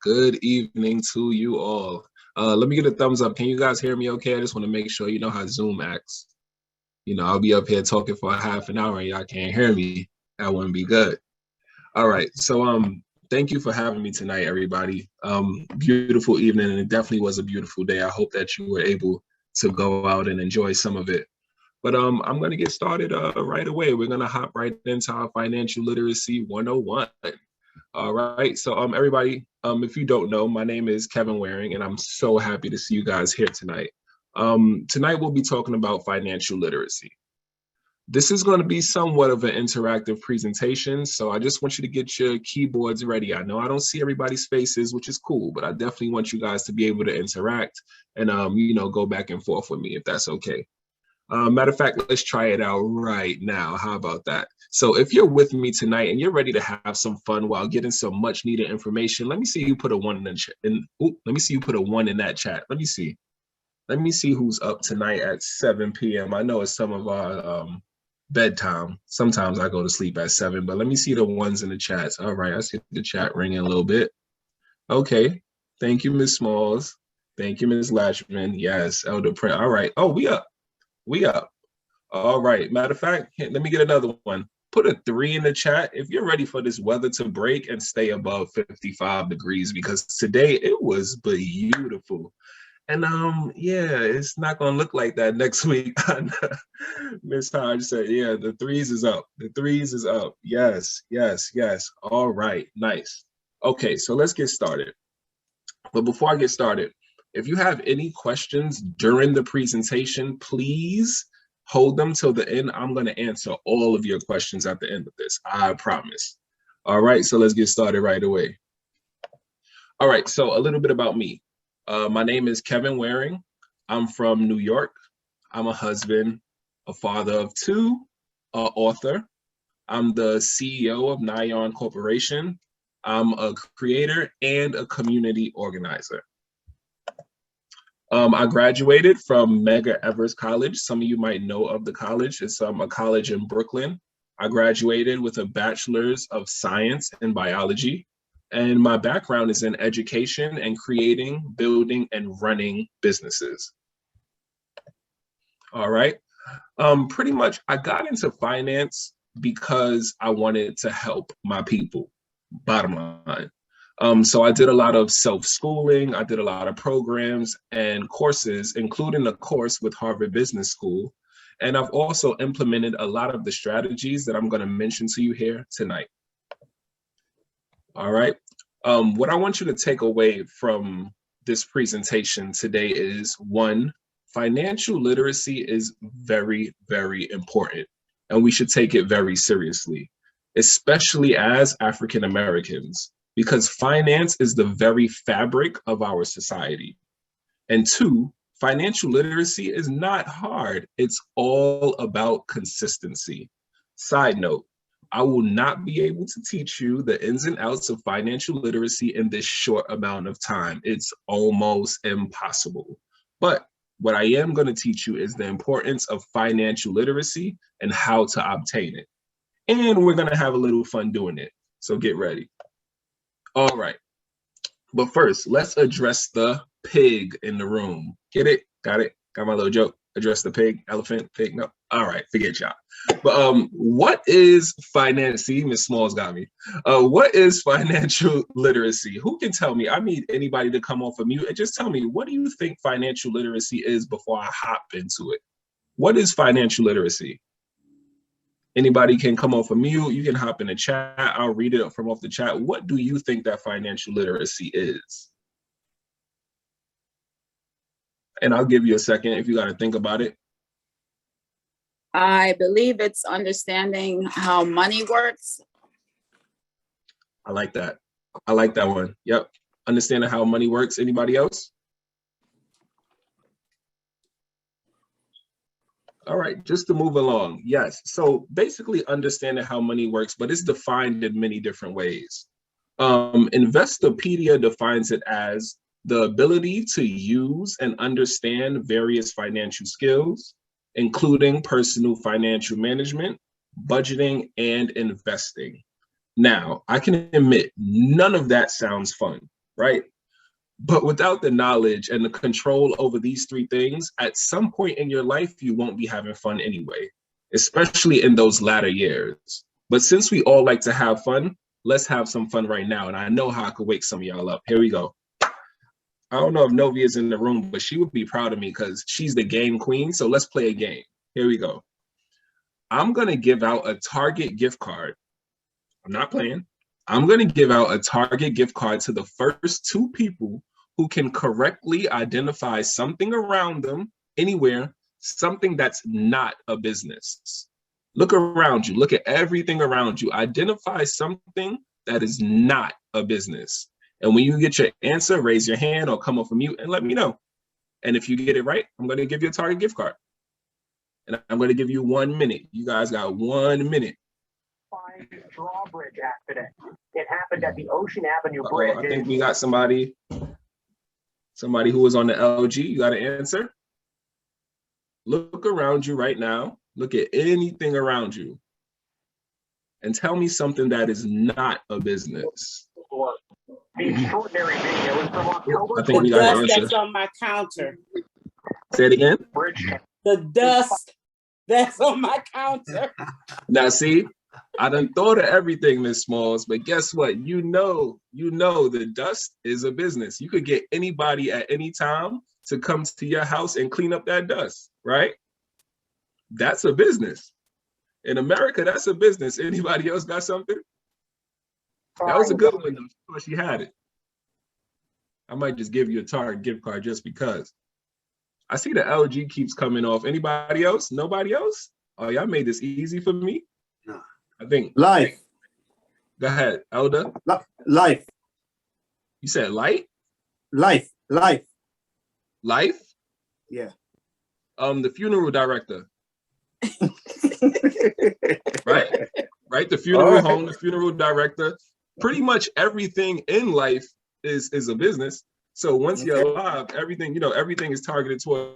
Good evening to you all. Let me get a thumbs up. Can you guys hear me okay? I just want to make sure you know how Zoom acts. I'll be up here talking for a half an hour and y'all can't hear me. That wouldn't be good. All right. So thank you for having me tonight, everybody. Beautiful evening, and it definitely was a beautiful day. I hope that you were able to go out and enjoy some of it. But I'm going to get started right away. We're going to hop right into our financial literacy 101. All right, so everybody, if you don't know, my name is Kevin Waring, and I'm so happy to see you guys here tonight. Tonight we'll be talking about financial literacy. This is going to be somewhat of an interactive presentation, so I just want you to get your keyboards ready. I know I don't see everybody's faces, which is cool, but I definitely want you guys to be able to interact and go back and forth with me if that's okay. Matter of fact, let's try it out right now. How about that? So if you're with me tonight and you're ready to have some fun while getting some much needed information, let me see you put a one in the chat. Let me see you put a one in that chat. Let me see. Let me see who's up tonight at 7 p.m. I know it's some of our bedtime. Sometimes I go to sleep at 7, but let me see the ones in the chats. All right, I see the chat ringing a little bit. Okay. Thank you, Ms. Smalls. Thank you, Ms. Lashman. Yes, Elder Print. All right. Oh, we up. We up. All right. Matter of fact, let me get another one. Put a 3 in the chat if you're ready for this weather to break and stay above 55 degrees, because today it was beautiful. And yeah, it's not gonna look like that next week. Miss Hodge said, yeah, the 3s is up. The 3s is up. Yes, yes, yes. All right, nice. Okay, so let's get started. But before I get started, if you have any questions during the presentation, please hold them till the end. I'm going to answer all of your questions at the end of this. I promise. All right, so let's get started right away. All right, so a little bit about me. My name is Kevin Waring. I'm from New York. I'm a husband, a father of 2, an author. I'm the CEO of Nyan Corporation. I'm a creator and a community organizer. I graduated from Medgar Evers College. Some of you might know of the college. It's a college in Brooklyn. I graduated with a bachelor's of science in biology. And my background is in education and creating, building, and running businesses. All right. Pretty much, I got into finance because I wanted to help my people, bottom line. So I did a lot of self-schooling. I did a lot of programs and courses, including a course with Harvard Business School. And I've also implemented a lot of the strategies that I'm going to mention to you here tonight. All right. What I want you to take away from this presentation today is, 1, financial literacy is very, very important, and we should take it very seriously, especially as African Americans, because finance is the very fabric of our society. And 2, financial literacy is not hard. It's all about consistency. Side note, I will not be able to teach you the ins and outs of financial literacy in this short amount of time. It's almost impossible. But what I am going to teach you is the importance of financial literacy and how to obtain it. And we're going to have a little fun doing it. So get ready. All right. But first, let's address the pig in the room. Get it? Got it? Got my little joke? Address the pig, elephant, pig? No. All right, forget y'all. But what is finance? See, Ms. Smalls got me. What is financial literacy? Who can tell me? I need anybody to come off of mute and just tell me, what do you think financial literacy is before I hop into it? What is financial literacy? Anybody can come off of mute. You can hop in the chat. I'll read it from off the chat. What do you think that financial literacy is? And I'll give you a second if you got to think about it. I believe it's understanding how money works. I like that. I like that one. Yep. Understanding how money works. Anybody else? All right, just to move along. Yes. So basically understanding how money works, but it's defined in many different ways. Investopedia defines it as the ability to use and understand various financial skills, including personal financial management, budgeting, and investing. Now, I can admit none of that sounds fun. right? But without the knowledge and the control over these three things, at some point in your life, you won't be having fun anyway, especially in those latter years. But since we all like to have fun, let's have some fun right now. And I know how I could wake some of y'all up. Here we go. I don't know if Novi is in the room, but she would be proud of me because she's the game queen. So let's play a game. Here we go. I'm going to give out a Target gift card. I'm not playing. I'm going to give out a Target gift card to the first two people who can correctly identify something around them, anywhere, something that's not a business. Look around you. Look at everything around you. Identify something that is not a business. And when you get your answer, raise your hand or come off of mute and let me know. And if you get it right, I'm going to give you a Target gift card. And I'm going to give you 1 minute. You guys got 1 minute. Drawbridge accident. It happened at the Ocean Avenue Bridge. I think we got somebody who was on the LG. You got an answer? Look around you right now. Look at anything around you. And tell me something that is not a business. The extraordinary video is from October. I think we got an answer. That's on my counter. Say it again. The dust that's on my counter. Now see, I done thought of everything, Miss Smalls, but guess what? You know the dust is a business. You could get anybody at any time to come to your house and clean up that dust, right? That's a business. In America, that's a business. Anybody else got something? That was a good one, though. She had it. I might just give you a Target gift card just because. I see the LG keeps coming off. Anybody else? Nobody else? Oh, y'all made this easy for me. No. I think. Life. Go ahead, Elder. Life. You said light? Life. Life? Yeah. The funeral director. Right? The funeral home, the funeral director. Pretty much everything in life is a business. So once you're alive, everything is targeted toward.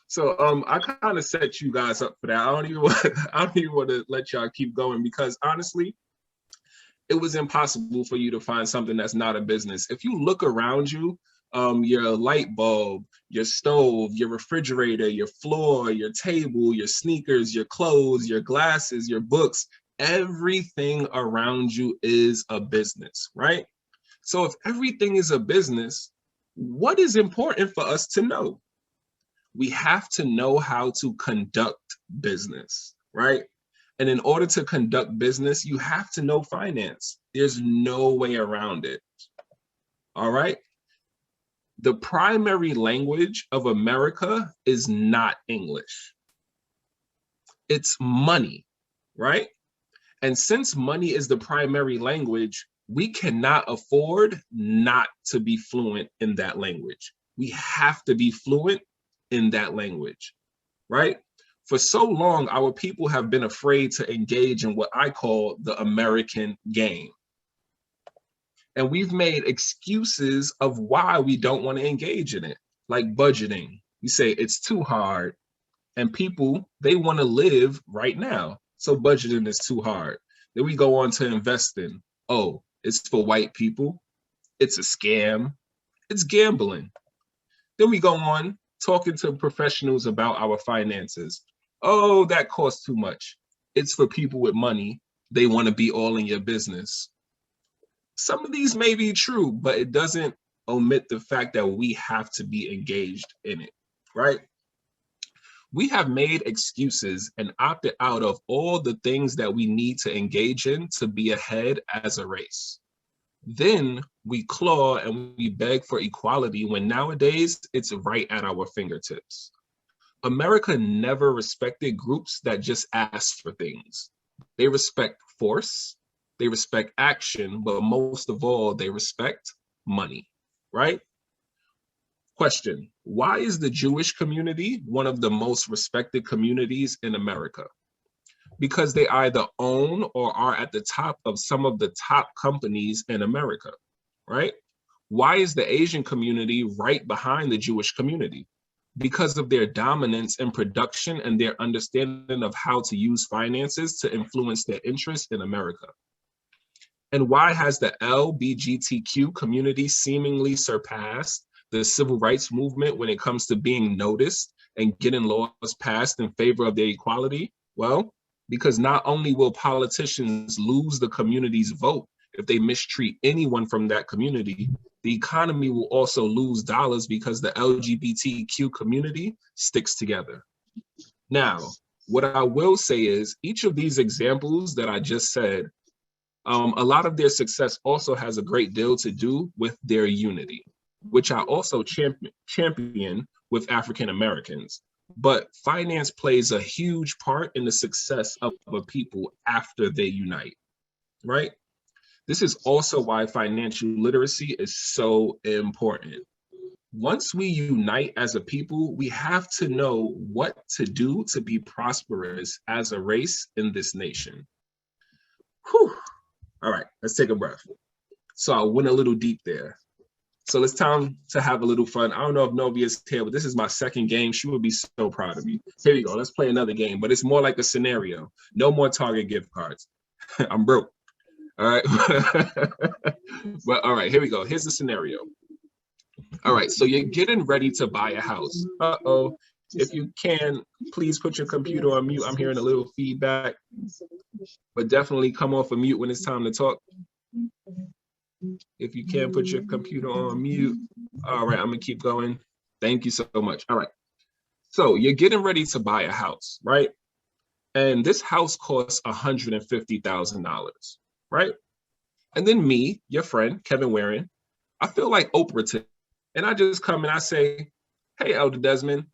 So I kind of set you guys up for that. I don't even want to let y'all keep going because honestly, it was impossible for you to find something that's not a business. If you look around you, your light bulb, your stove, your refrigerator, your floor, your table, your sneakers, your clothes, your glasses, your books, everything around you is a business, right? So if everything is a business, what is important for us to know? We have to know how to conduct business, right? And in order to conduct business, you have to know finance. There's no way around it, all right? The primary language of America is not English. It's money, right? And since money is the primary language, we cannot afford not to be fluent in that language. We have to be fluent in that language, right? For so long, our people have been afraid to engage in what I call the American game. And we've made excuses of why we don't want to engage in it, like budgeting. We say it's too hard, and people, they want to live right now. So budgeting is too hard. Then we go on to investing. Oh, it's for white people. It's a scam. It's gambling. Then we go on talking to professionals about our finances. Oh, that costs too much. It's for people with money. They want to be all in your business. Some of these may be true, but it doesn't omit the fact that we have to be engaged in it, right? We have made excuses and opted out of all the things that we need to engage in to be ahead as a race. Then we claw and we beg for equality when nowadays it's right at our fingertips. America never respected groups that just asked for things. They respect force, they respect action, but most of all, they respect money, right? Question, why is the Jewish community one of the most respected communities in America? Because they either own or are at the top of some of the top companies in America, right? Why is the Asian community right behind the Jewish community? Because of their dominance in production and their understanding of how to use finances to influence their interests in America. And why has the LGBTQ community seemingly surpassed the civil rights movement when it comes to being noticed and getting laws passed in favor of their equality? Well, because not only will politicians lose the community's vote if they mistreat anyone from that community, the economy will also lose dollars because the LGBTQ community sticks together. Now, what I will say is each of these examples that I just said, a lot of their success also has a great deal to do with their unity, which I also champion with African Americans. But finance plays a huge part in the success of a people after they unite, right? This is also why financial literacy is so important. Once we unite as a people, we have to know what to do to be prosperous as a race in this nation. Whew. All right, let's take a breath. So I went a little deep there. So it's time to have a little fun. I don't know if Novia's here, but this is my second game. She would be so proud of me. Here we go. Let's play another game, but it's more like a scenario. No more Target gift cards. I'm broke. All right. But all right, here we go. Here's the scenario. All right, so you're getting ready to buy a house. Uh-oh. If you can, please put your computer on mute. I'm hearing a little feedback, but definitely come off of mute when it's time to talk. If you can put your computer on mute. All right, I'm gonna keep going. Thank you so much. All right, so you're getting ready to buy a house, right? And this house costs $150,000, right? And then me, your friend, Kevin Waring, I feel like Oprah today. And I just come and I say, hey, Elder Desmond,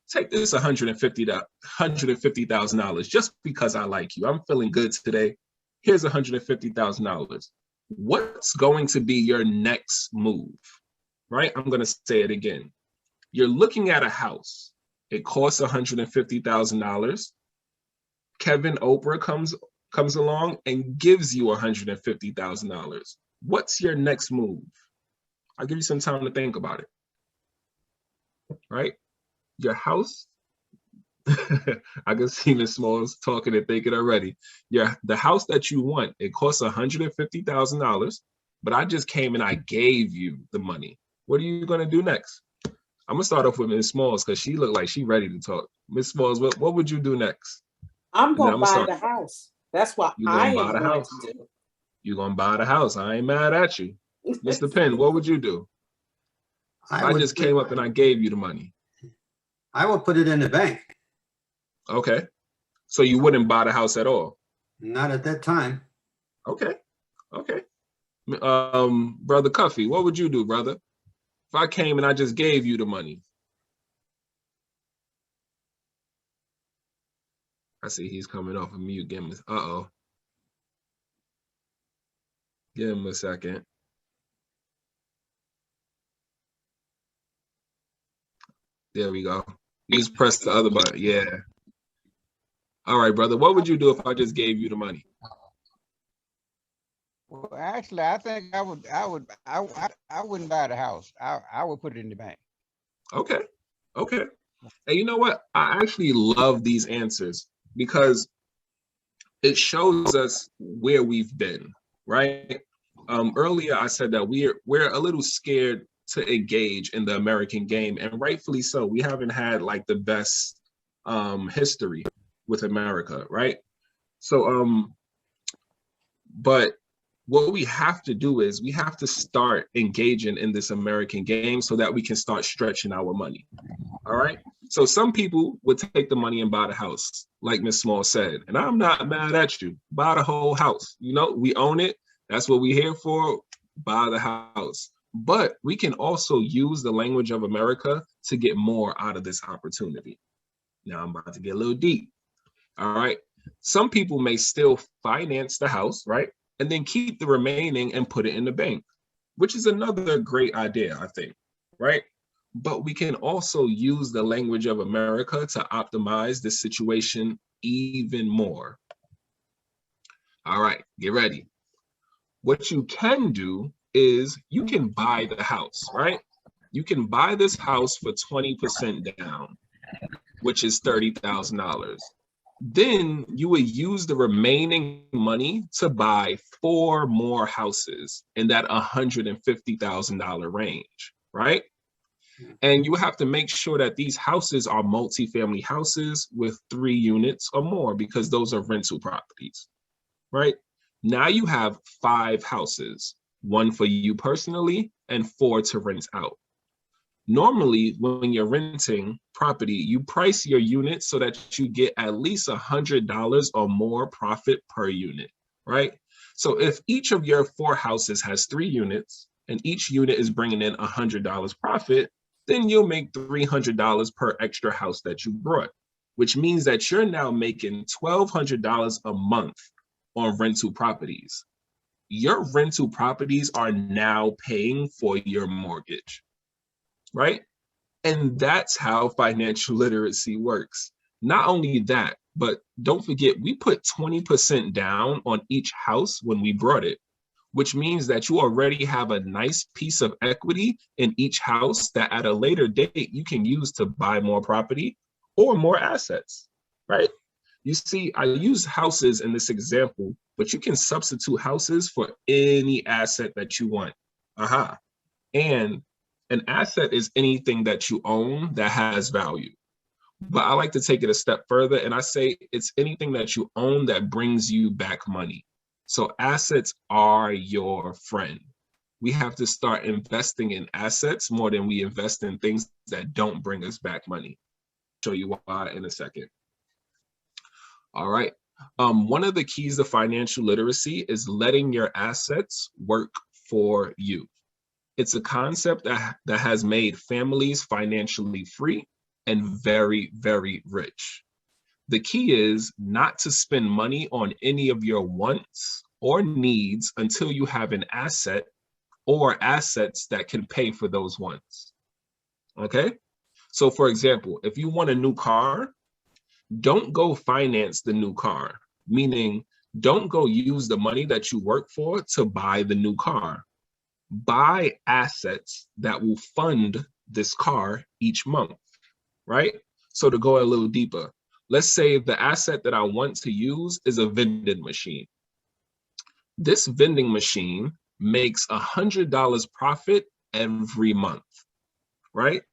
take this $150,000 just because I like you. I'm feeling good today. Here's $150,000. What's going to be your next move, right? I'm going to say it again. You're looking at a house. It costs $150,000. Kevin Oprah comes along and gives you $150,000. What's your next move? I'll give you some time to think about it, right? Your house, I can see Miss Smalls talking and thinking already. The house that you want, it costs $150,000, but I just came and I gave you the money. What are you gonna do next? I'm gonna start off with Miss Smalls because she looked like she ready to talk. Miss Smalls, what would you do next? I'm gonna buy the house. That's what I am going to do. You're gonna buy the house. I ain't mad at you. Mr. Penn, what would you do? I just came up and I gave you the money. I will put it in the bank. Okay. So you wouldn't buy the house at all? Not at that time. Okay. Okay. Brother Cuffy, what would you do, brother? If I came and I just gave you the money? I see he's coming off of mute. Give him, uh-oh. Give him a second. There we go. You just press the other button. Yeah. All right, brother. What would you do if I just gave you the money? Well, actually, I think I wouldn't buy the house. I would put it in the bank. Okay. Okay. And you know what? I actually love these answers because it shows us where we've been, right? Earlier, I said that we're a little scared to engage in the American game, and rightfully so. We haven't had like the best history with America, right? So, but what we have to do is we have to start engaging in this American game so that we can start stretching our money. All right. So some people would take the money and buy the house, like Ms. Small said, and I'm not mad at you. Buy the whole house. You know, we own it. That's what we're here for. Buy the house. But we can also use the language of America to get more out of this opportunity. Now I'm about to get a little deep. All right. Some people may still finance the house, right? And then keep the remaining and put it in the bank, which is another great idea, I think, right? But we can also use the language of America to optimize the situation even more. All right, get ready. What you can do is you can buy the house, right? You can buy this house for 20% down, which is $30,000. Then you would use the remaining money to buy 4 more houses in that $150,000 range, right? And you have to make sure that these houses are multifamily houses with 3 units or more, because those are rental properties, right? Now you have 5 houses, 1 for you personally and 4 to rent out. Normally, when you're renting property, you price your unit so that you get at least $100 or more profit per unit, right? So if each of your 4 houses has 3 units and each unit is bringing in $100 profit, then you'll make $300 per extra house that you brought, which means that you're now making $1,200 a month on rental properties. Your rental properties are now paying for your mortgage, right? And that's how financial literacy works. Not only that, but don't forget, we put 20% down on each house when we brought it, which means that you already have a nice piece of equity in each house that at a later date you can use to buy more property or more assets, right? You see, I use houses in this example, but you can substitute houses for any asset that you want. And an asset is anything that you own that has value. But I like to take it a step further, and I say it's anything that you own that brings you back money. So assets are your friend. We have to start investing in assets more than we invest in things that don't bring us back money. I'll show you why in a second. All right. One of the keys to financial literacy is letting your assets work for you. It's a concept that has made families financially free and very, very rich. The key is not to spend money on any of your wants or needs until you have an asset or assets that can pay for those wants. Okay? So for example, if you want a new car, don't go finance the new car, meaning don't go use the money that you work for to buy the new car. Buy assets that will fund this car each month, right? So to go a little deeper, let's say the asset that I want to use is a vending machine. This vending machine makes $100 profit every month, right?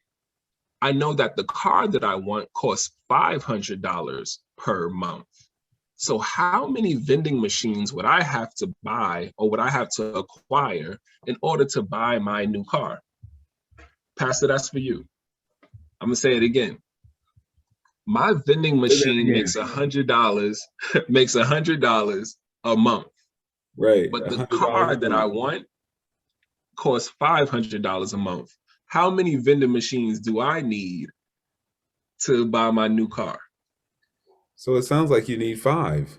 I know that the car that I want costs $500 per month. So how many vending machines would I have to buy or would I have to acquire in order to buy my new car? Pastor, that's for you. I'm gonna say it again. My vending machine makes $100 a month. Right. But the car that I want costs $500 a month. How many vending machines do I need to buy my new car? So it sounds like you need 5.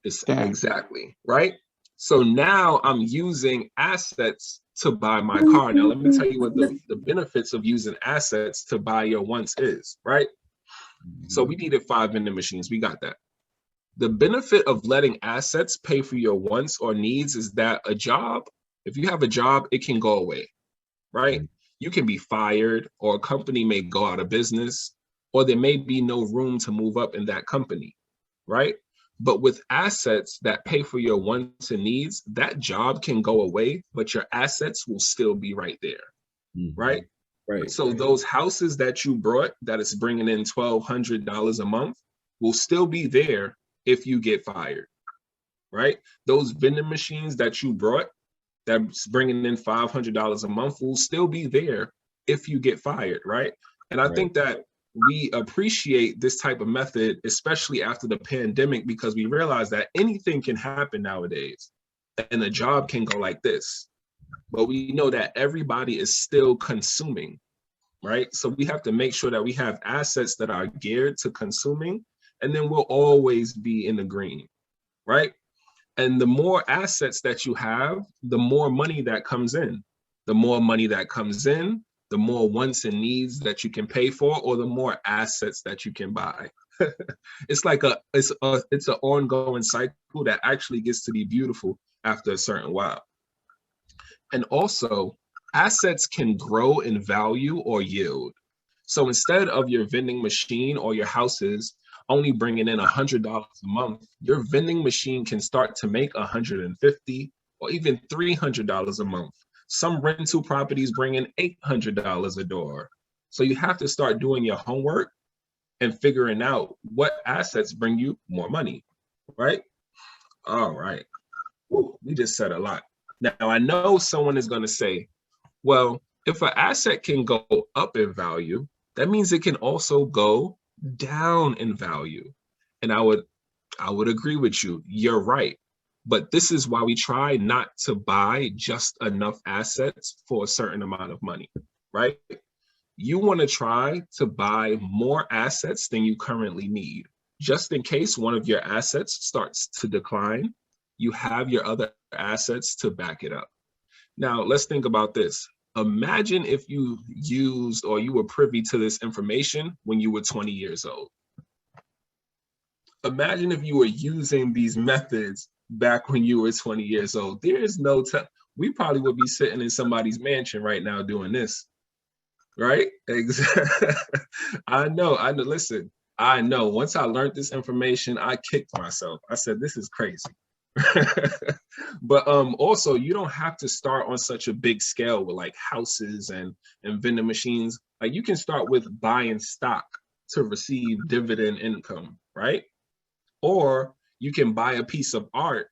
Exactly, right? So now I'm using assets to buy my car. Now, let me tell you what the benefits of using assets to buy your wants is, right? So we needed 5 vending machines. We got that. The benefit of letting assets pay for your wants or needs is that a job, if you have a job, it can go away, right? You can be fired, or a company may go out of business, or there may be no room to move up in that company, right? But with assets that pay for your wants and needs, that job can go away, but your assets will still be right there, right? Right. So those houses that you brought that is bringing in $1,200 a month will still be there if you get fired, right? Those vending machines that you brought that's bringing in $500 a month will still be there if you get fired, right? And I think that we appreciate this type of method, especially after the pandemic, because we realize that anything can happen nowadays and a job can go like this. But we know that everybody is still consuming, right? So we have to make sure that we have assets that are geared to consuming, and then we'll always be in the green, right? And the more assets that you have, the more money that comes in. The more money that comes in, the more wants and needs that you can pay for, or the more assets that you can buy. It's like it's an ongoing cycle that actually gets to be beautiful after a certain while. And also, assets can grow in value or yield. So instead of your vending machine or your houses only bringing in $100 a month, your vending machine can start to make $150 or even $300 a month. Some rental properties bring in $800 a door. So you have to start doing your homework and figuring out what assets bring you more money, right? All right. Woo, we just said a lot. Now, I know someone is going to say, well, if an asset can go up in value, that means it can also go down in value. And I would agree with you. You're right. But this is why we try not to buy just enough assets for a certain amount of money, right? You want to try to buy more assets than you currently need. Just in case one of your assets starts to decline, you have your other assets to back it up. Now, let's think about this. Imagine if you used or you were privy to this information when you were 20 years old. Imagine if you were using these methods back when you were 20 years old. There is no time. We probably would be sitting in somebody's mansion right now doing this, right? I know. Listen, I know. Once I learned this information, I kicked myself. I said, this is crazy. But also, you don't have to start on such a big scale with like houses and vending machines. Like you can start with buying stock to receive dividend income, right? Or you can buy a piece of art,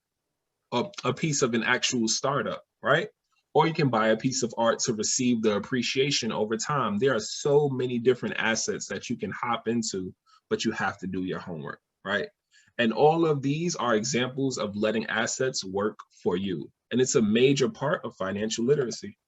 a piece of an actual startup, right? Or you can buy a piece of art to receive the appreciation over time. There are so many different assets that you can hop into, but you have to do your homework, right? And all of these are examples of letting assets work for you. And it's a major part of financial literacy.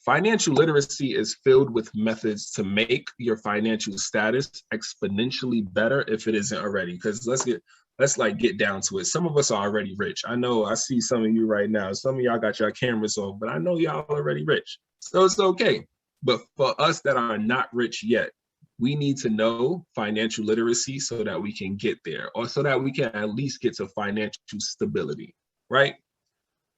Financial literacy is filled with methods to make your financial status exponentially better if it isn't already. Because let's get down to it. Some of us are already rich. I know I see some of you right now. Some of y'all got your cameras on, but I know y'all already rich. So it's okay. But for us that are not rich yet, we need to know financial literacy so that we can get there, or so that we can at least get to financial stability, right?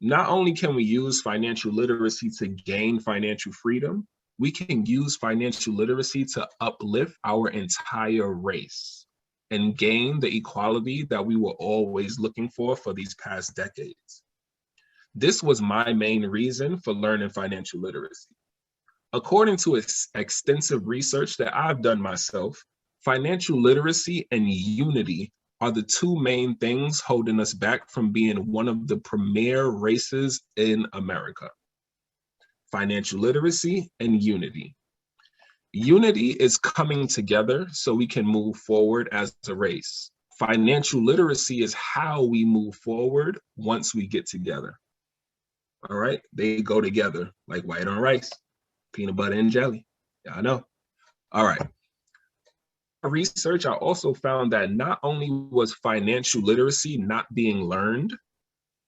Not only can we use financial literacy to gain financial freedom, we can use financial literacy to uplift our entire race and gain the equality that we were always looking for these past decades. This was my main reason for learning financial literacy. According to extensive research that I've done myself, financial literacy and unity are the two main things holding us back from being one of the premier races in America. Financial literacy and unity. Unity is coming together so we can move forward as a race. Financial literacy is how we move forward once we get together. All right, they go together like white on rice, peanut butter and jelly. Yeah, I know. All right. Research, I also found that not only was financial literacy not being learned,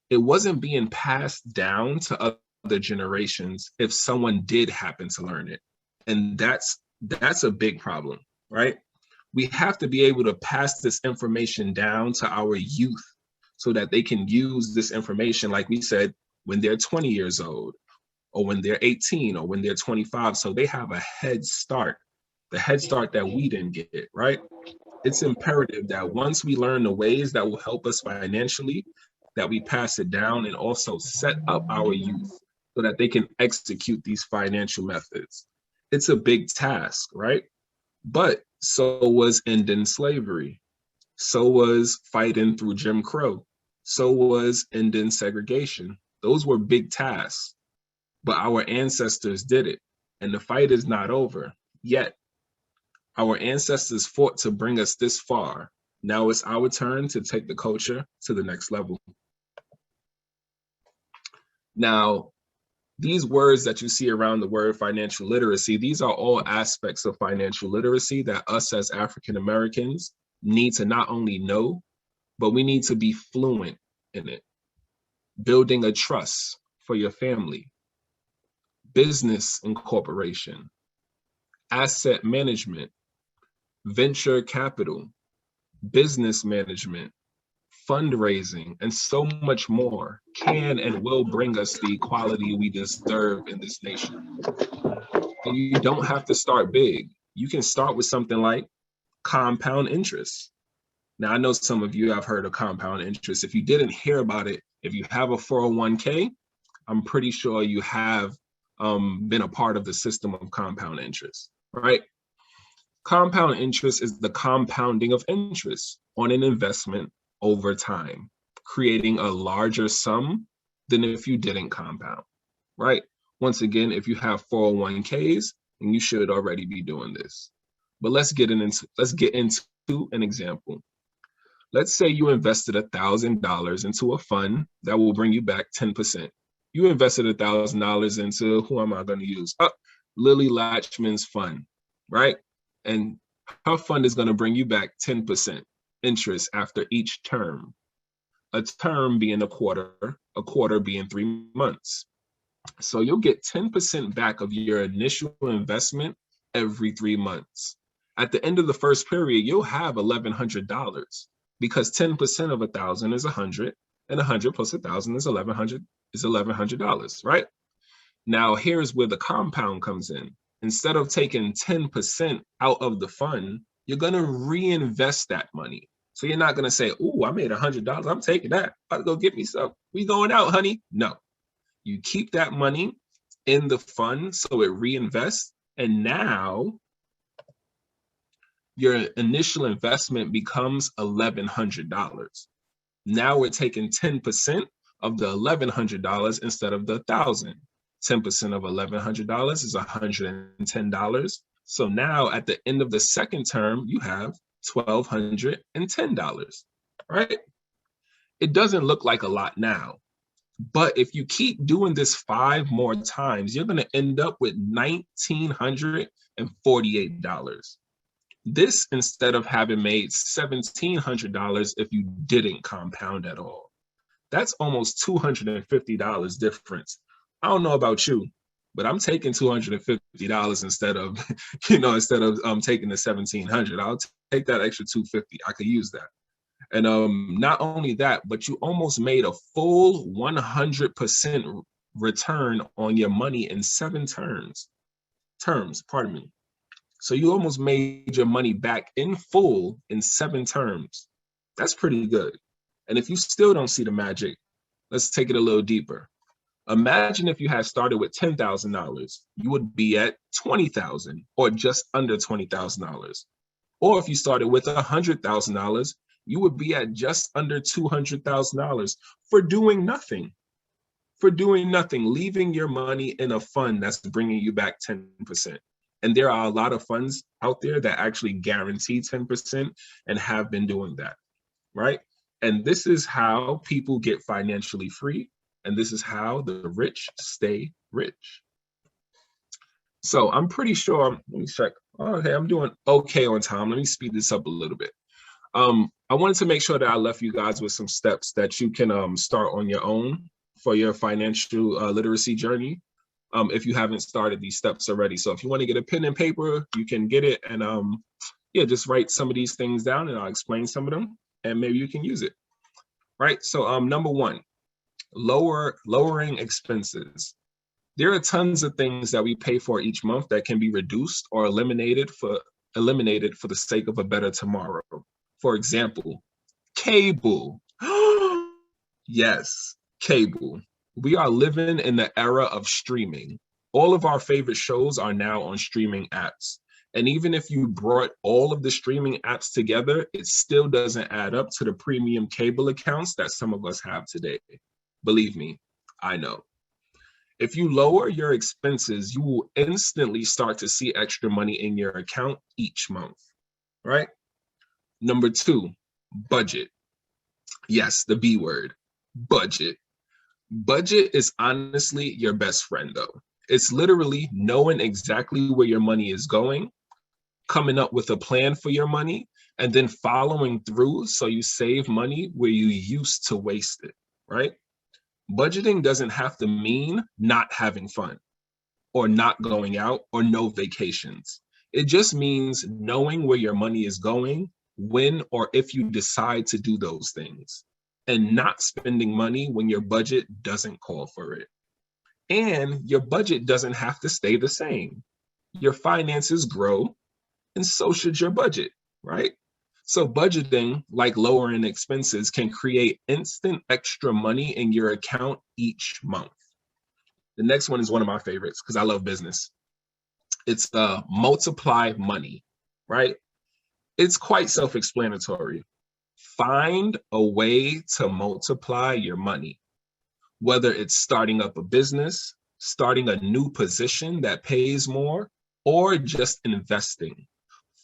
it wasn't being passed down to other generations if someone did happen to learn it. And that's a big problem, right? We have to be able to pass this information down to our youth so that they can use this information, like we said, when they're 20 years old, or when they're 18, or when they're 25, so they have a head start, the head start that we didn't get, right? It's imperative that once we learn the ways that will help us financially, that we pass it down and also set up our youth so that they can execute these financial methods. It's a big task, right? But so was ending slavery. So was fighting through Jim Crow. So was ending segregation. Those were big tasks, but our ancestors did it, and the fight is not over yet. Our ancestors fought to bring us this far. Now it's our turn to take the culture to the next level. Now, these words that you see around the word financial literacy, these are all aspects of financial literacy that us as African Americans need to not only know, but we need to be fluent in it. Building a trust for your family, business incorporation, asset management, venture capital, business management, fundraising, and so much more can and will bring us the equality we deserve in this nation. And you don't have to start big. You can start with something like compound interest. Now, I know some of you have heard of compound interest. If you didn't hear about it, if you have a 401k, I'm pretty sure you have been a part of the system of compound interest, right? Compound interest is the compounding of interest on an investment over time, creating a larger sum than if you didn't compound, right? Once again, if you have 401ks, then you should already be doing this. But let's get into an example. Let's say you invested $1,000 into a fund that will bring you back 10%. You invested $1,000 into, who am I going to use? Lily Latchman's fund, right? And her fund is going to bring you back 10% interest after each term. A term being a quarter being 3 months. So you'll get 10% back of your initial investment every 3 months. At the end of the first period, you'll have $1,100 because 10% of 1,000 is 100, and 100 plus 1,000 is $1,100, right? Now, here's where the compound comes in. Instead of taking 10% out of the fund, you're going to reinvest that money. So you're not going to say, "Oh, I made $100. I'm taking that. I'll go get me some. We going out, honey." No, you keep that money in the fund so it reinvests. And now your initial investment becomes $1,100. Now we're taking 10% of the $1,100 instead of the $1,000. 10% of $1,100 is $110. So now at the end of the second term, you have $1,210, right? It doesn't look like a lot now, but if you keep doing this 5 more times, you're going to end up with $1,948. This instead of having made $1,700 if you didn't compound at all. That's almost $250 difference. I don't know about you, but I'm taking $250 instead of, taking the $1,700. I'll take that extra $250. I could use that. And not only that, but you almost made a full 100% return on your money in 7 terms. So you almost made your money back in full in 7 terms. That's pretty good. And if you still don't see the magic, let's take it a little deeper. Imagine if you had started with $10,000, you would be at $20,000 or just under $20,000. Or if you started with $100,000, you would be at just under $200,000 for doing nothing. Leaving your money in a fund that's bringing you back 10%. And there are a lot of funds out there that actually guarantee 10% and have been doing that, right? And this is how people get financially free. And this is how the rich stay rich. So I'm pretty sure, let me check. Okay, I'm doing okay on time. Let me speed this up a little bit. I wanted to make sure that I left you guys with some steps that you can start on your own for your financial literacy journey. If you haven't started these steps already. So if you want to get a pen and paper, you can get it and just write some of these things down and I'll explain some of them and maybe you can use it. Right. So number 1, lowering expenses. There are tons of things that we pay for each month that can be reduced or eliminated for the sake of a better tomorrow. For example, cable. Yes, cable. We are living in the era of streaming. All of our favorite shows are now on streaming apps. And even if you brought all of the streaming apps together, it still doesn't add up to the premium cable accounts that some of us have today. Believe me, I know. If you lower your expenses, you will instantly start to see extra money in your account each month, right? Number 2, budget. Yes, the B word, budget. Budget is honestly your best friend though. It's literally knowing exactly where your money is going, coming up with a plan for your money, and then following through so you save money where you used to waste it, right? Budgeting doesn't have to mean not having fun or not going out or no vacations. It just means knowing where your money is going, when or if you decide to do those things, and not spending money when your budget doesn't call for it. And your budget doesn't have to stay the same. Your finances grow, and so should your budget, right? So budgeting, like lowering expenses, can create instant extra money in your account each month. The next one is one of my favorites because I love business. It's multiply money, right? It's quite self-explanatory. Find a way to multiply your money, whether it's starting up a business, starting a new position that pays more, or just investing.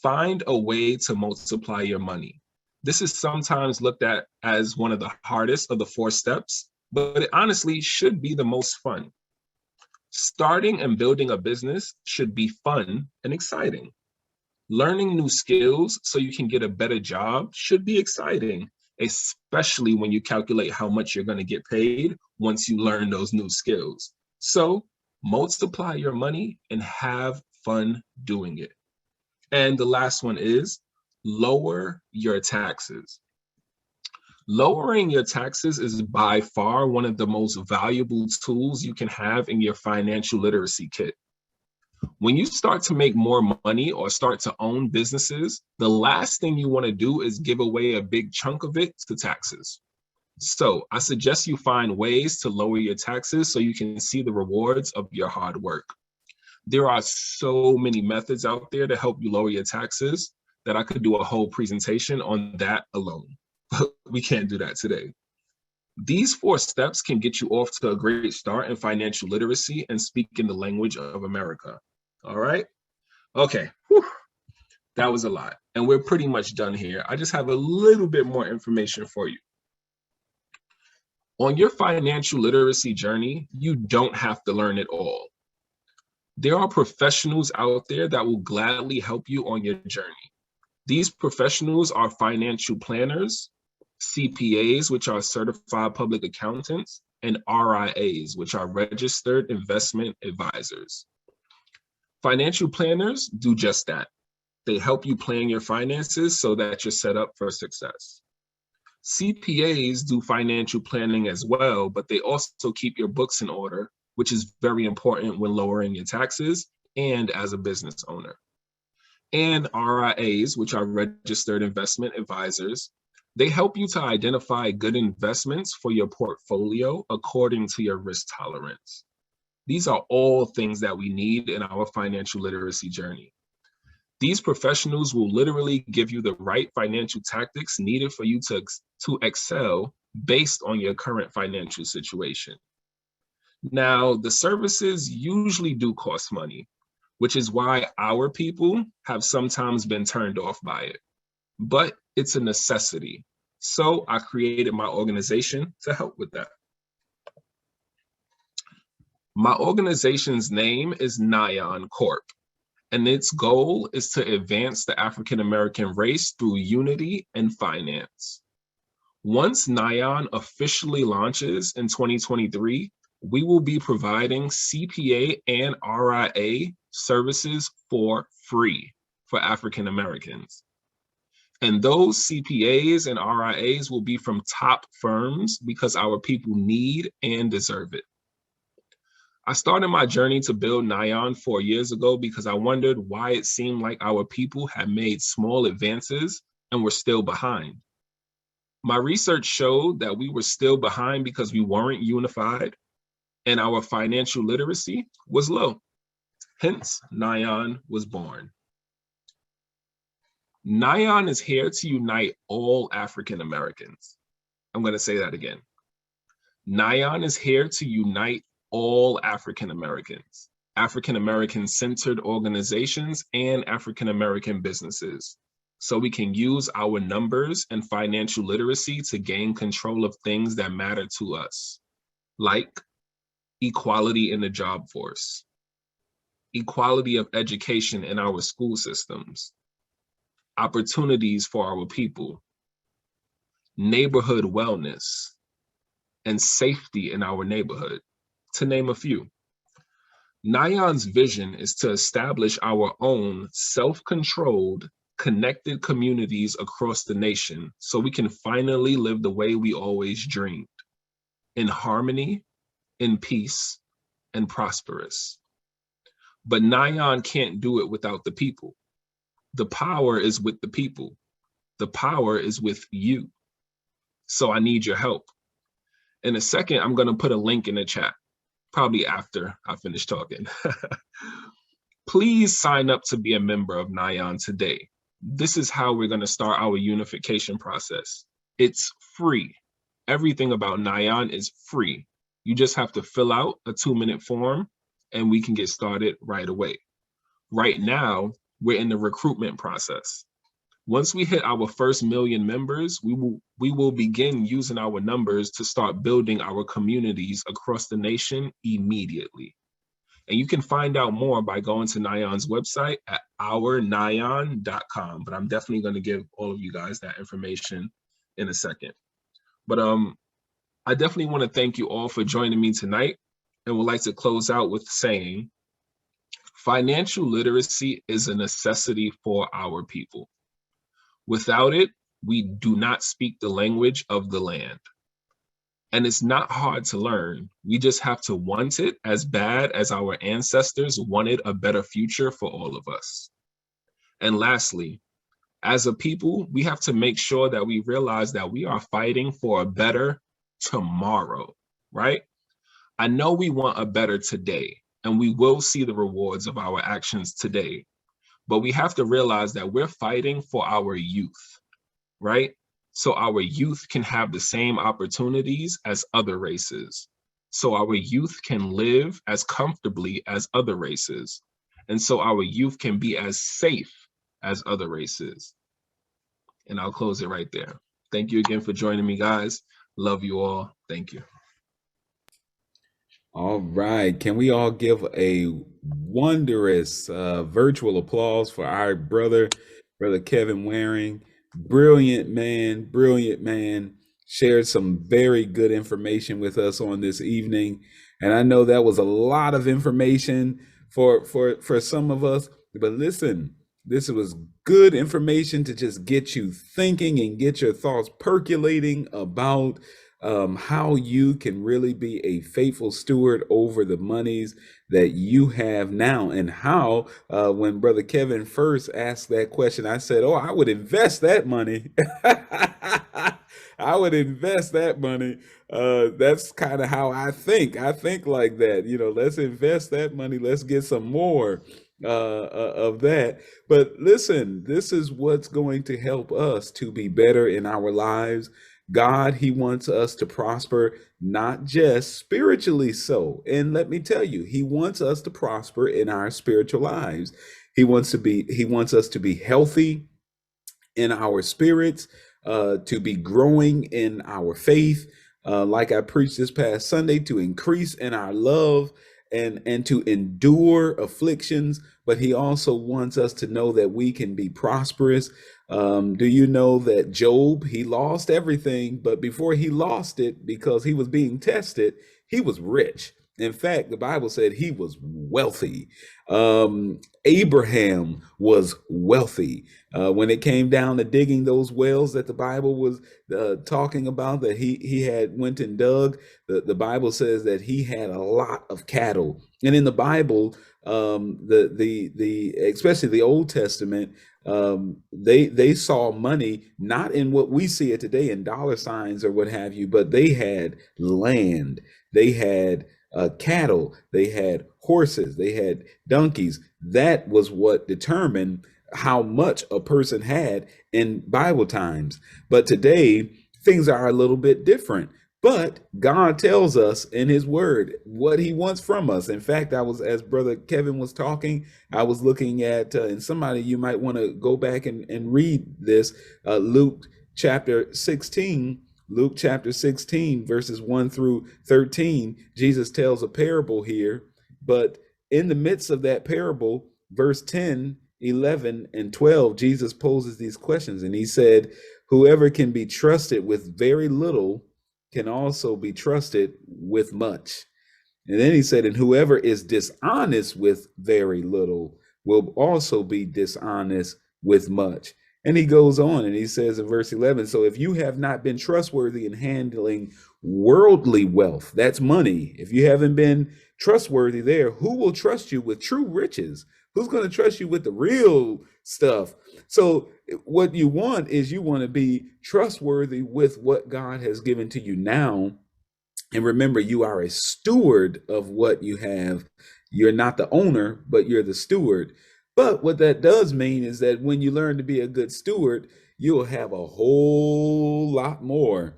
Find a way to multiply your money. This is sometimes looked at as one of the hardest of the 4 steps, but it honestly should be the most fun. Starting and building a business should be fun and exciting. Learning new skills so you can get a better job should be exciting, especially when you calculate how much you're going to get paid once you learn those new skills. So multiply your money and have fun doing it. And the last one is lower your taxes. Lowering your taxes is by far one of the most valuable tools you can have in your financial literacy kit. When you start to make more money or start to own businesses, the last thing you want to do is give away a big chunk of it to taxes. So I suggest you find ways to lower your taxes so you can see the rewards of your hard work. There are so many methods out there to help you lower your taxes that I could do a whole presentation on that alone, but we can't do that today. These 4 steps can get you off to a great start in financial literacy and speaking the language of America. All right. Okay. Whew. That was a lot. And we're pretty much done here. I just have a little bit more information for you. On your financial literacy journey, you don't have to learn it all. There are professionals out there that will gladly help you on your journey. These professionals are financial planners, CPAs, which are certified public accountants, and RIAs, which are registered investment advisors. Financial planners do just that. They help you plan your finances so that you're set up for success. CPAs do financial planning as well, but they also keep your books in order, which is very important when lowering your taxes and as a business owner. And RIAs, which are registered investment advisors, they help you to identify good investments for your portfolio according to your risk tolerance. These are all things that we need in our financial literacy journey. These professionals will literally give you the right financial tactics needed for you to excel based on your current financial situation. Now, the services usually do cost money, which is why our people have sometimes been turned off by it. But it's a necessity. So I created my organization to help with that. My organization's name is Nyan Corp, and its goal is to advance the African-American race through unity and finance. Once Nyan officially launches in 2023, we will be providing CPA and RIA services for free for African Americans. And those CPAs and RIAs will be from top firms because our people need and deserve it. I started my journey to build Nyan 4 years ago because I wondered why it seemed like our people had made small advances and were still behind. My research showed that we were still behind because we weren't unified and our financial literacy was low. Hence, Nyan was born. Nyan is here to unite all African Americans. I'm going to say that again. Nyan is here to unite all African Americans, African American centered organizations, and African American businesses, so we can use our numbers and financial literacy to gain control of things that matter to us, like equality in the job force, equality of education in our school systems, opportunities for our people, neighborhood wellness, and safety in our neighborhood, to name a few. Nyan's vision is to establish our own self-controlled, connected communities across the nation so we can finally live the way we always dreamed, in harmony, in peace, and prosperous. But Nyan can't do it without the people. The power is with the people. The power is with you. So I need your help. In a second, I'm going to put a link in the chat, probably after I finish talking. Please sign up to be a member of Nyan today. This is how we're going to start our unification process. It's free. Everything about Nyan is free. You just have to fill out a 2-minute form and we can get started right away. Right now, we're in the recruitment process. Once we hit our first 1 million members, we will begin using our numbers to start building our communities across the nation immediately. And you can find out more by going to Nyan's website at ournyan.com. But I'm definitely going to give all of you guys that information in a second. But I definitely want to thank you all for joining me tonight, and would like to close out with saying, financial literacy is a necessity for our people. Without it, we do not speak the language of the land. And it's not hard to learn. We just have to want it as bad as our ancestors wanted a better future for all of us. And lastly, as a people, we have to make sure that we realize that we are fighting for a better tomorrow, right? I know we want a better today, and we will see the rewards of our actions today, but we have to realize that we're fighting for our youth, right? So our youth can have the same opportunities as other races. So our youth can live as comfortably as other races. And so our youth can be as safe as other races. And I'll close it right there. Thank you again for joining me, guys. Love you all. Thank you. All right. Can we all give a wondrous virtual applause for our brother Kevin Waring? Brilliant man, shared some very good information with us on this evening. And I know that was a lot of information for some of us, but listen, this was good information to just get you thinking and get your thoughts percolating about how you can really be a faithful steward over the monies that you have now, and how when Brother Kevin first asked that question, I said, oh, I would invest that money. I would invest that money. That's kind of how I think. I think like that, let's invest that money. Let's get some more of that. But listen, this is what's going to help us to be better in our lives. God, he wants us to prosper, not just spiritually so. And let me tell you, he wants us to prosper in our spiritual lives. He wants us to be healthy in our spirits, to be growing in our faith, like I preached this past Sunday, to increase in our love and to endure afflictions. But he also wants us to know that we can be prosperous. Do you know that Job, he lost everything, but before he lost it, because he was being tested, he was rich. In fact, the Bible said he was wealthy. Abraham was wealthy. When it came down to digging those wells that the Bible was talking about, that he had went and dug, the Bible says that he had a lot of cattle. And in the Bible, especially the Old Testament, they saw money not in what we see it today in dollar signs or what have you, but they had land, they had cattle, they had horses, they had donkeys. That was what determined how much a person had in Bible times. But today, things are a little bit different. But God tells us in his word what he wants from us. In fact, as Brother Kevin was talking, I was looking at, and somebody, you might want to go back and read this, Luke chapter 16, verses 1 through 13. Jesus tells a parable here, but in the midst of that parable, verse 10, 11, and 12, Jesus poses these questions. And he said, whoever can be trusted with very little can also be trusted with much. And then he said, and whoever is dishonest with very little will also be dishonest with much. And he goes on and he says in verse 11, so if you have not been trustworthy in handling worldly wealth. That's money. If you haven't been trustworthy there, who will trust you with true riches? Who's going to trust you with the real stuff? So what you want is you want to be trustworthy with what God has given to you now. And remember, you are a steward of what you have. You're not the owner, but you're the steward. But what that does mean is that when you learn to be a good steward, you'll have a whole lot more,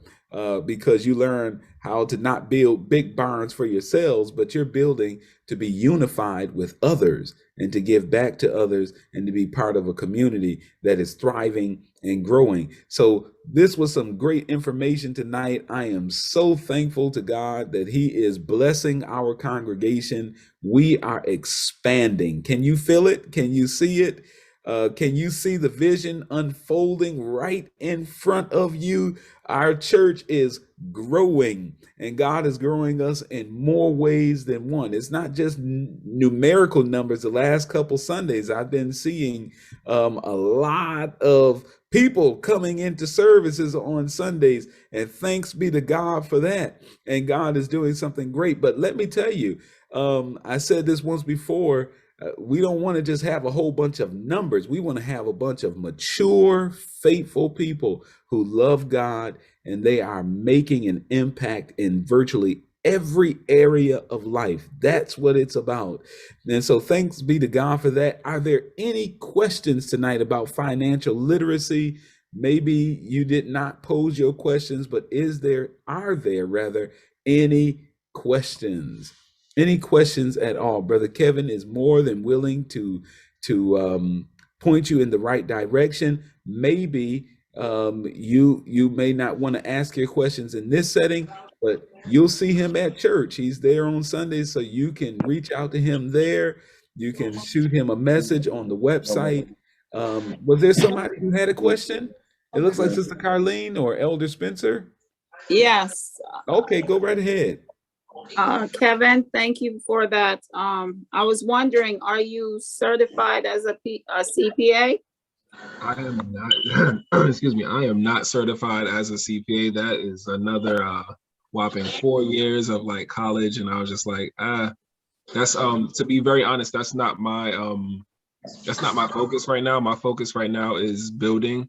because you learn how to not build big barns for yourselves, but you're building to be unified with others and to give back to others and to be part of a community that is thriving and growing. So this was some great information tonight. I am so thankful to God that He is blessing our congregation. We are expanding. Can you feel it? Can you see it? Can you see the vision unfolding right in front of you? Our church is growing, and God is growing us in more ways than one. It's not just numerical numbers. The last couple Sundays, I've been seeing a lot of people coming into services on Sundays, and thanks be to God for that. And God is doing something great. But let me tell you, I said this once before, we don't want to just have a whole bunch of numbers. We want to have a bunch of mature, faithful people who love God, and they are making an impact in virtually every area of life. That's what it's about. And so thanks be to God for that. Are there any questions tonight about financial literacy? Maybe you did not pose your questions, but are there rather any questions? Any questions at all? Brother Kevin is more than willing to point you in the right direction. Maybe you may not want to ask your questions in this setting, but you'll see him at church. He's there on Sundays, so you can reach out to him there. You can shoot him a message on the website. Was there somebody who had a question? It looks like Sister Carlene or Elder Spencer. Yes, Okay, go right ahead. Kevin, thank you for that. I was wondering, are you certified as a CPA? I am not, excuse me, I am not certified as a CPA. That is another whopping 4 years of like college. And I was just like, that's to be very honest, that's not my focus right now. My focus right now is building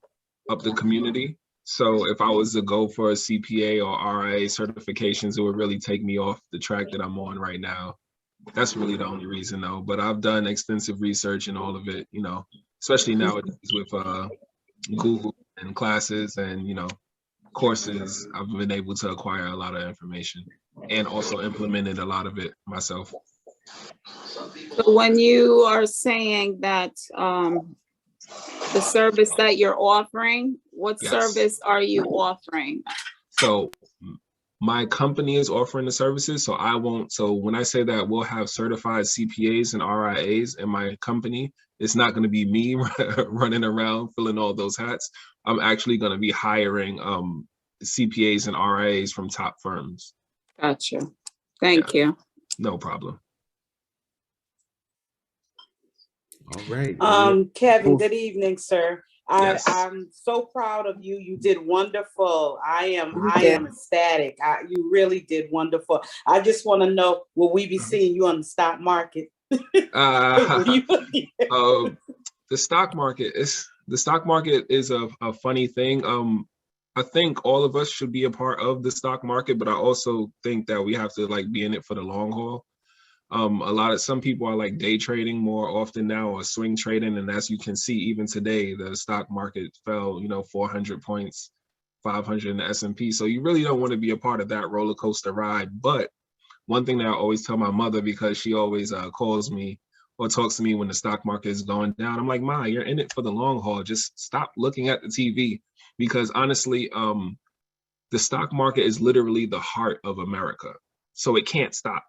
up the community. So if I was to go for a CPA or RIA certifications, it would really take me off the track that I'm on right now. That's really the only reason though. But I've done extensive research and all of it, you know, especially nowadays with Google and classes and, you know, courses. I've been able to acquire a lot of information and also implemented a lot of it myself. So when you are saying that the service that you're offering, what Yes. service are you offering? So my company is offering the services. So when I say that we'll have certified CPAs and RIAs in my company, it's not going to be me running around filling all those hats. I'm actually going to be hiring CPAs and RIAs from top firms. Gotcha. Thank you. No problem. All right. Kevin, good evening, sir. Yes. I'm so proud of you. You did wonderful. I am Yeah. ecstatic. You really did wonderful. I just want to know, will we be seeing you on the stock market? The stock market is a funny thing. I think all of us should be a part of the stock market, but I also think that we have to like be in it for the long haul. Some people are like day trading more often now or swing trading. And as you can see, even today, the stock market fell, 400 points, 500 in the S&P. So you really don't want to be a part of that roller coaster ride. But one thing that I always tell my mother, because she always calls me or talks to me when the stock market is going down, I'm like, Ma, you're in it for the long haul. Just stop looking at the TV. Because honestly, the stock market is literally the heart of America. So it can't stop.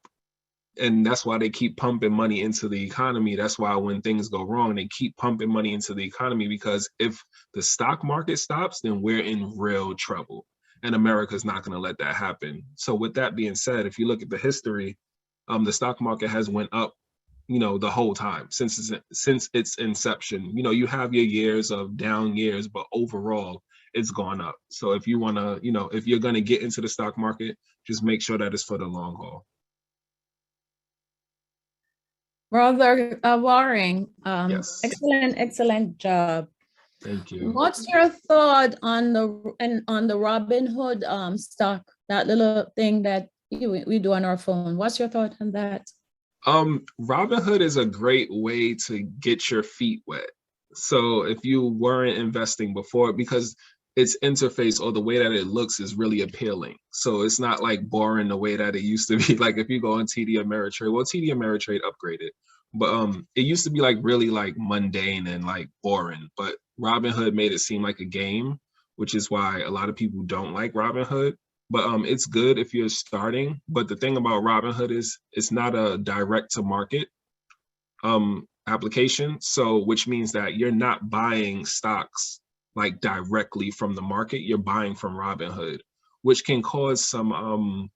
And that's why they keep pumping money into the economy. That's why when things go wrong, they keep pumping money into the economy, because if the stock market stops, then we're in real trouble. And America's not going to let that happen. So with that being said, if you look at the history, the stock market has went up, the whole time since its inception. You have your years of down years, but overall, it's gone up. So if you want to, if you're going to get into the stock market, just make sure that it's for the long haul. Brother Waring, Yes. excellent job. Thank you. What's your thought on the Robinhood stock, that little thing that we do on our phone? What's your thought on that? Robinhood is a great way to get your feet wet. So if you weren't investing before, because its interface or the way that it looks is really appealing. So it's not like boring the way that it used to be. Like if you go on TD Ameritrade, well, TD Ameritrade upgraded, but it used to be like really like mundane and like boring. But Robinhood made it seem like a game, which is why a lot of people don't like Robinhood. But it's good if you're starting. But the thing about Robinhood is it's not a direct to market application. So which means that you're not buying stocks like directly from the market, you're buying from Robinhood, which can cause some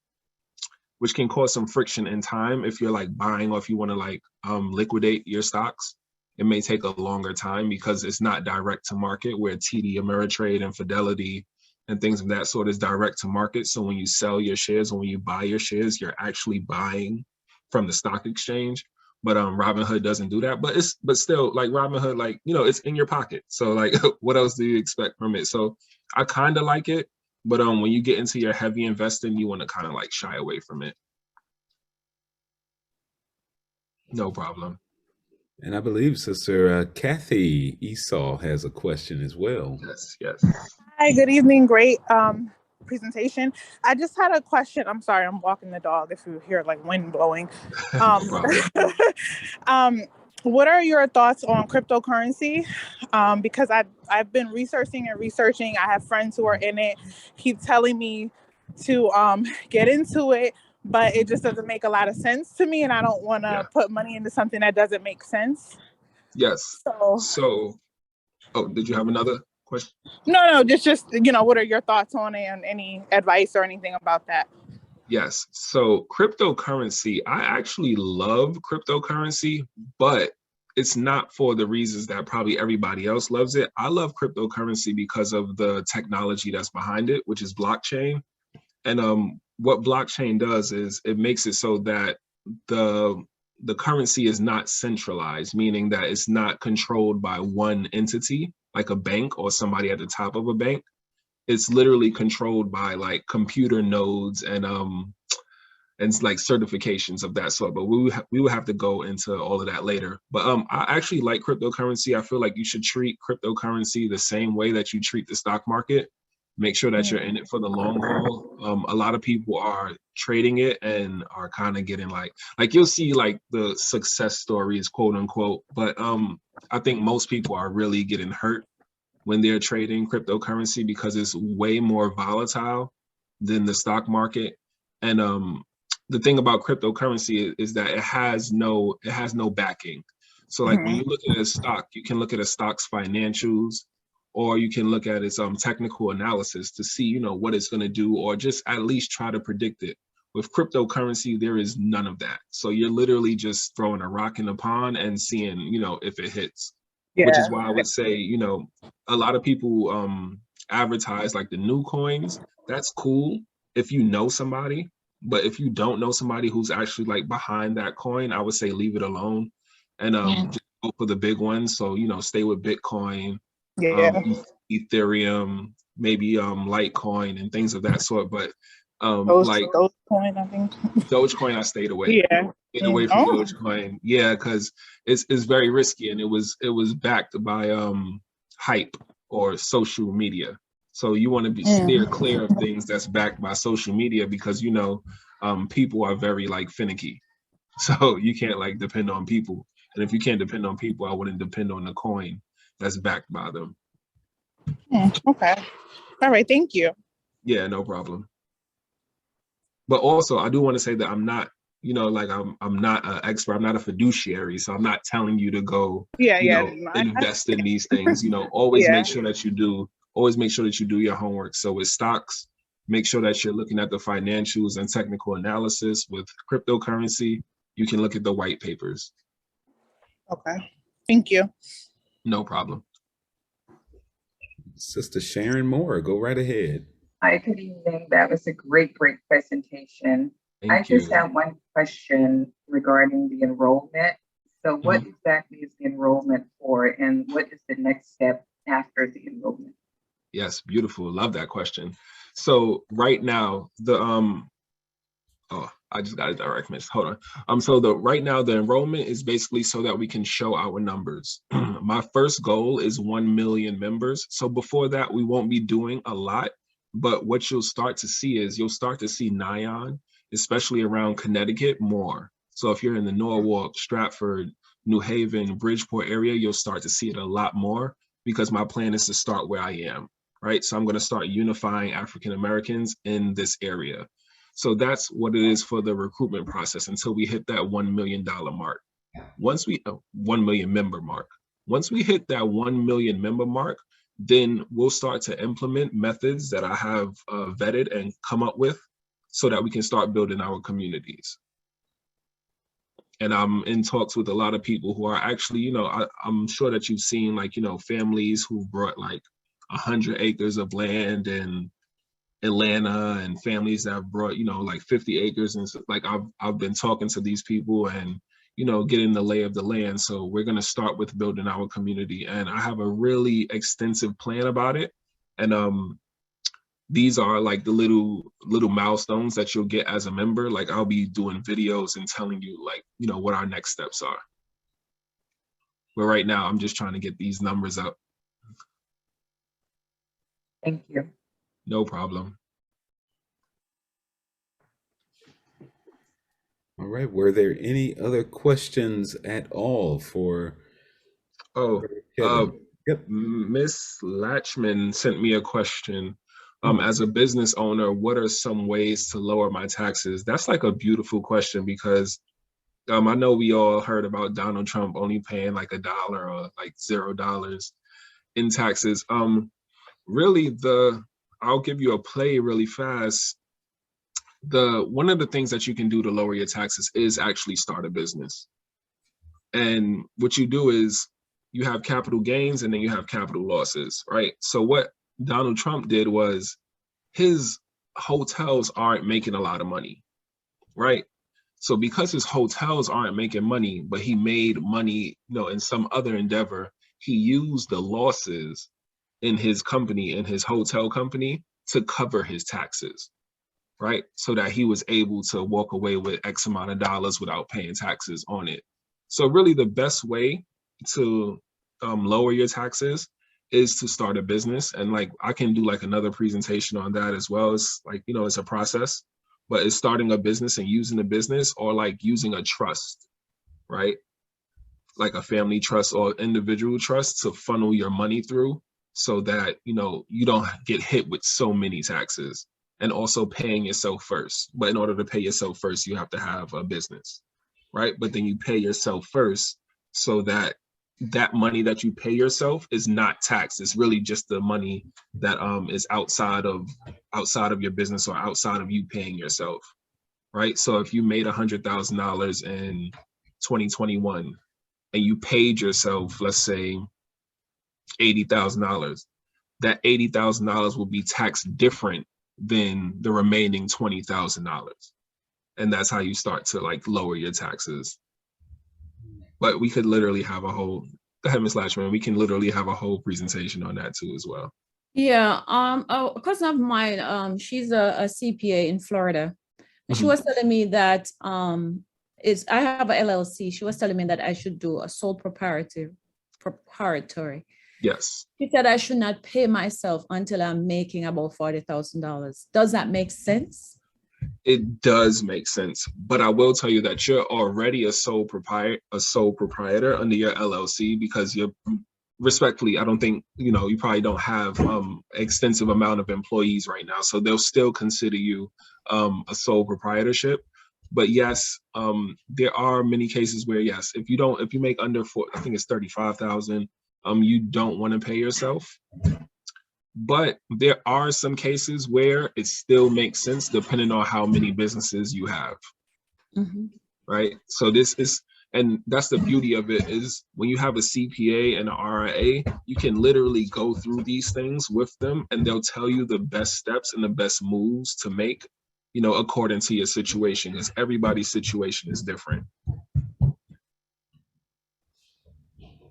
friction in time if you're like buying, or if you want to like liquidate your stocks. It may take a longer time because it's not direct to market, where TD Ameritrade and Fidelity and things of that sort is direct to market. So when you sell your shares or when you buy your shares, you're actually buying from the stock exchange. But Robinhood doesn't do that. But still, like Robinhood, like, it's in your pocket. So like, what else do you expect from it? So I kind of like it. But when you get into your heavy investing, you want to kind of like shy away from it. No problem. And I believe Sister Kathy Esau has a question as well. Yes. Hi, good evening. Great presentation. I just had a question. I'm sorry, I'm walking the dog if you hear like wind blowing. No problem. What are your thoughts on cryptocurrency? Because I've been researching. I have friends who are in it, keep telling me to get into it, but it just doesn't make a lot of sense to me, and I don't want to put money into something that doesn't make sense. Yes. So, did you have another question? No, just what are your thoughts on it, and any advice or anything about that? Yes. So cryptocurrency, I actually love cryptocurrency, but it's not for the reasons that probably everybody else loves it. I love cryptocurrency because of the technology that's behind it, which is blockchain. And what blockchain does is it makes it so that the currency is not centralized, meaning that it's not controlled by one entity, like a bank or somebody at the top of a bank. It's literally controlled by like computer nodes and like certifications of that sort. But we would have to go into all of that later. But I actually like cryptocurrency. I feel like you should treat cryptocurrency the same way that you treat the stock market. Make sure that you're in it for the long haul. A lot of people are trading it and are kind of getting like you'll see like the success stories, quote unquote. But I think most people are really getting hurt when they're trading cryptocurrency because it's way more volatile than the stock market. And the thing about cryptocurrency is that it has no backing. So like when you look at a stock, you can look at a stock's financials, or you can look at its technical analysis to see, what it's going to do, or just at least try to predict it. With cryptocurrency, there is none of that. So you're literally just throwing a rock in the pond and seeing, if it hits. Yeah. Which is why I would say, a lot of people advertise like the new coins. That's cool if you know somebody, but if you don't know somebody who's actually like behind that coin, I would say leave it alone and just go for the big ones. So, stay with Bitcoin, Ethereum, maybe Litecoin and things of that sort. But Dogecoin, I think. Dogecoin, I stayed away. Stayed away from Dogecoin. Yeah, because it's very risky, and it was backed by hype or social media. So you want to be steer clear of things that's backed by social media because people are very like finicky. So you can't like depend on people. And if you can't depend on people, I wouldn't depend on the coin that's backed by them. Okay. All right. Thank you. Yeah, no problem. But also, I do want to say that I'm not, I'm not an expert. I'm not a fiduciary, so I'm not telling you to go, invest in these things. Always make sure that you do. Always make sure that you do your homework. So with stocks, make sure that you're looking at the financials and technical analysis. With cryptocurrency, you can look at the white papers. Okay. Thank you. No problem. Sister Sharon Moore, go right ahead. Hi, good evening. That was a great presentation. I Thank you. just have one question regarding the enrollment. So what exactly is the enrollment for, and what is the next step after the enrollment? Yes, beautiful. Love that question. So right now, the oh, I just got a direct message. Hold on. So right now the enrollment is basically so that we can show our numbers. My first goal is 1 million members. So before that, we won't be doing a lot, but what you'll start to see is you'll start to see Nyan, especially around Connecticut, more. So if you're in the Norwalk, Stratford, New Haven, Bridgeport area, you'll start to see it a lot more because my plan is to start where I am, right? So I'm going to start unifying African Americans in this area. So that's what it is for the recruitment process until we hit that $1 million mark. Once we 1 million member mark. Once we hit that 1 million member mark, then we'll start to implement methods that I have vetted and come up with so that we can start building our communities. And I'm in talks with a lot of people who are actually, you know, I'm sure that you've seen, like, you know, families who brought like 100 acres of land in Atlanta and families that have brought, you know, like 50 acres. And so, like, I've been talking to these people and, you know, getting the lay of the land. So we're going to start with building our community. And I have a really extensive plan about it. And these are like the little milestones that you'll get as a member. Like, I'll be doing videos and telling you, like, you know, what our next steps are. But right now, I'm just trying to get these numbers up. Thank you. No problem. All right. Were there any other questions at all for Kevin? Yep. Miss Latchman sent me a question. As a business owner, what are some ways to lower my taxes? That's like a beautiful question because I know we all heard about Donald Trump only paying like $1 or like $0 in taxes. Really, I'll give you a play really fast. One of the things that you can do to lower your taxes is actually start a business. And what you do is you have capital gains and then you have capital losses, right? So what Donald Trump did was his hotels aren't making a lot of money, right? So because his hotels aren't making money, but he made money, you know, in some other endeavor, he used the losses in his company, in his hotel company, to cover his taxes, right? So that he was able to walk away with X amount of dollars without paying taxes on it. So really the best way to lower your taxes is to start a business. And like, I can do like another presentation on that as well. It's like, you know, it's a process, but it's starting a business and using a business or like using a trust, right? Like a family trust or individual trust to funnel your money through so that, you know, you don't get hit with so many taxes, and also paying yourself first. But in order to pay yourself first, you have to have a business, right? But then you pay yourself first so that that money that you pay yourself is not taxed. It's really just the money that is outside of your business or outside of you paying yourself, right? So if you made $100,000 in 2021 and you paid yourself, let's say $80,000, that $80,000 will be taxed different than the remaining $20,000. And that's how you start to like lower your taxes. But we could literally have a whole, go ahead, Ms. Latchman, we can literally have a whole presentation on that too as well. Yeah, a cousin of mine, she's a CPA in Florida. And she was telling me that I have a LLC. She was telling me that I should do a sole proprietary. Yes. She said I should not pay myself until I'm making about $40,000. Does that make sense? It does make sense, but I will tell you that you're already a sole proprietor under your LLC because you're, respectfully, I don't think, you know, you probably don't have extensive amount of employees right now, so they'll still consider you a sole proprietorship. But yes, there are many cases where yes, if you make under I think it's 35,000, you don't want to pay yourself. But there are some cases where it still makes sense depending on how many businesses you have, right? So this is, And that's the beauty of it, is when you have a CPA and an RIA, you can literally go through these things with them and they'll tell you the best steps and the best moves to make, you know, according to your situation, because everybody's situation is different.